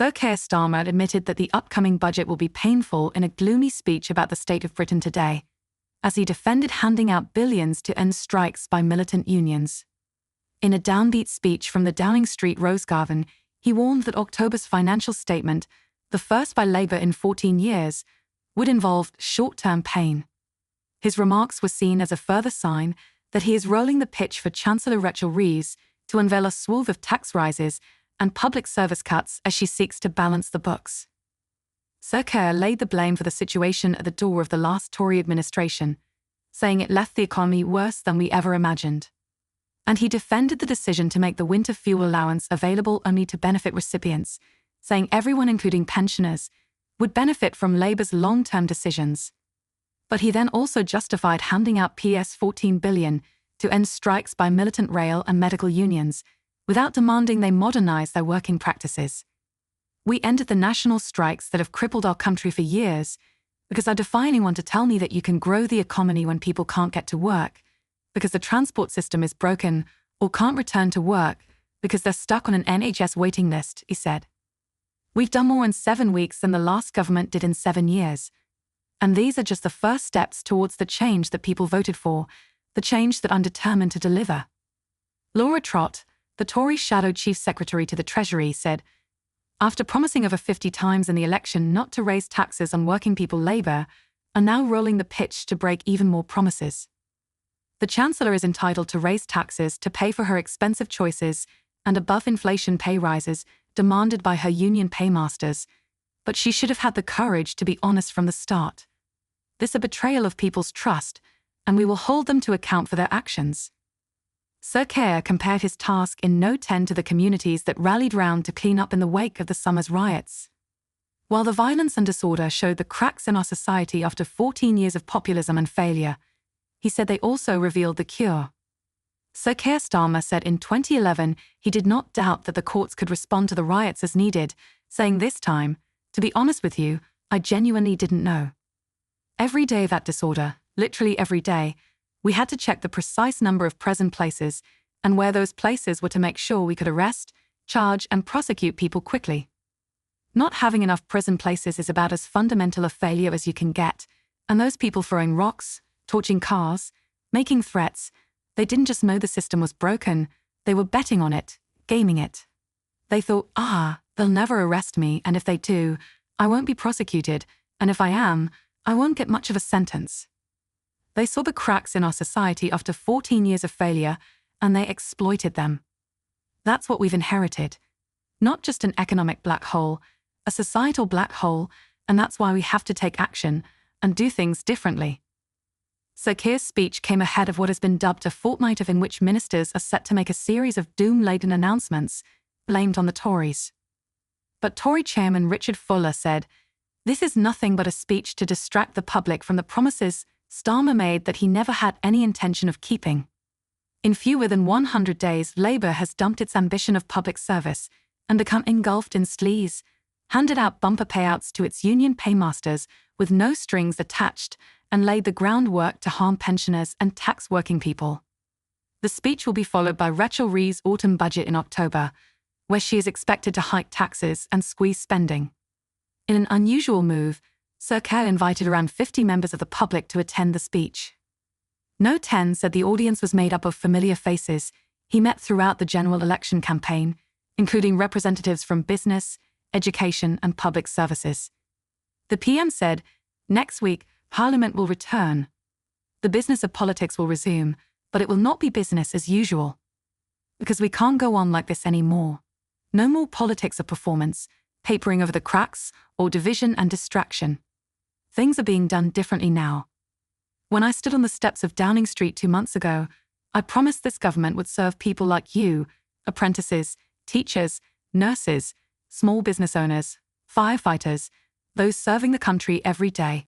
Sir Keir Starmer admitted that the upcoming budget will be painful in a gloomy speech about the state of Britain today, as he defended handing out billions to end strikes by militant unions. In a downbeat speech from the Downing Street Rose Garden, he warned that October's financial statement, the first by Labour in 14 years, would involve short-term pain. His remarks were seen as a further sign that he is rolling the pitch for Chancellor Rachel Reeves to unveil a swath of tax rises and public service cuts as she seeks to balance the books. Sir Keir laid the blame for the situation at the door of the last Tory administration, saying it left the economy worse than we ever imagined. And he defended the decision to make the winter fuel allowance available only to benefit recipients, saying everyone, including pensioners, would benefit from Labour's long-term decisions. But he then also justified handing out £14 billion to end strikes by militant rail and medical unions, without demanding they modernise their working practices. We ended the national strikes that have crippled our country for years, because I defy anyone to tell me that you can grow the economy when people can't get to work, because the transport system is broken, or can't return to work because they're stuck on an NHS waiting list, he said. We've done more in 7 weeks than the last government did in 7 years. And these are just the first steps towards the change that people voted for, the change that I'm determined to deliver. Laura Trott, the Tory shadow chief secretary to the Treasury, said, after promising over 50 times in the election not to raise taxes on working people, Labour are now rolling the pitch to break even more promises. The Chancellor is entitled to raise taxes to pay for her expensive choices and above-inflation pay rises demanded by her union paymasters, but she should have had the courage to be honest from the start. This is a betrayal of people's trust, and we will hold them to account for their actions. Sir Keir compared his task in Note 10 to the communities that rallied round to clean up in the wake of the summer's riots. While the violence and disorder showed the cracks in our society after 14 years of populism and failure, he said they also revealed the cure. Sir Keir Starmer said in 2011 he did not doubt that the courts could respond to the riots as needed, saying this time, to be honest with you, I genuinely didn't know. Every day of that disorder, literally every day, we had to check the precise number of present places and where those places were to make sure we could arrest, charge, and prosecute people quickly. Not having enough prison places is about as fundamental a failure as you can get, and those people throwing rocks, torching cars, making threats, they didn't just know the system was broken, they were betting on it, gaming it. They thought, they'll never arrest me, and if they do, I won't be prosecuted, and if I am, I won't get much of a sentence. They saw the cracks in our society after 14 years of failure, and they exploited them. That's what we've inherited. Not just an economic black hole, a societal black hole, and that's why we have to take action and do things differently. Sir Keir's speech came ahead of what has been dubbed a fortnight in which ministers are set to make a series of doom-laden announcements, blamed on the Tories. But Tory chairman Richard Fuller said, this is nothing but a speech to distract the public from the promises Starmer made that he never had any intention of keeping. In fewer than 100 days, Labour has dumped its ambition of public service and become engulfed in sleaze, handed out bumper payouts to its union paymasters with no strings attached, and laid the groundwork to harm pensioners and tax working people. The speech will be followed by Rachel Reeves' autumn budget in October, where she is expected to hike taxes and squeeze spending. In an unusual move, Sir Keir invited around 50 members of the public to attend the speech. Note 10 said the audience was made up of familiar faces he met throughout the general election campaign, including representatives from business, education, and public services. The PM said, next week, Parliament will return. The business of politics will resume, but it will not be business as usual. Because we can't go on like this anymore. No more politics of performance, papering over the cracks, or division and distraction. Things are being done differently now. When I stood on the steps of Downing Street 2 months ago, I promised this government would serve people like you, apprentices, teachers, nurses, small business owners, firefighters, those serving the country every day.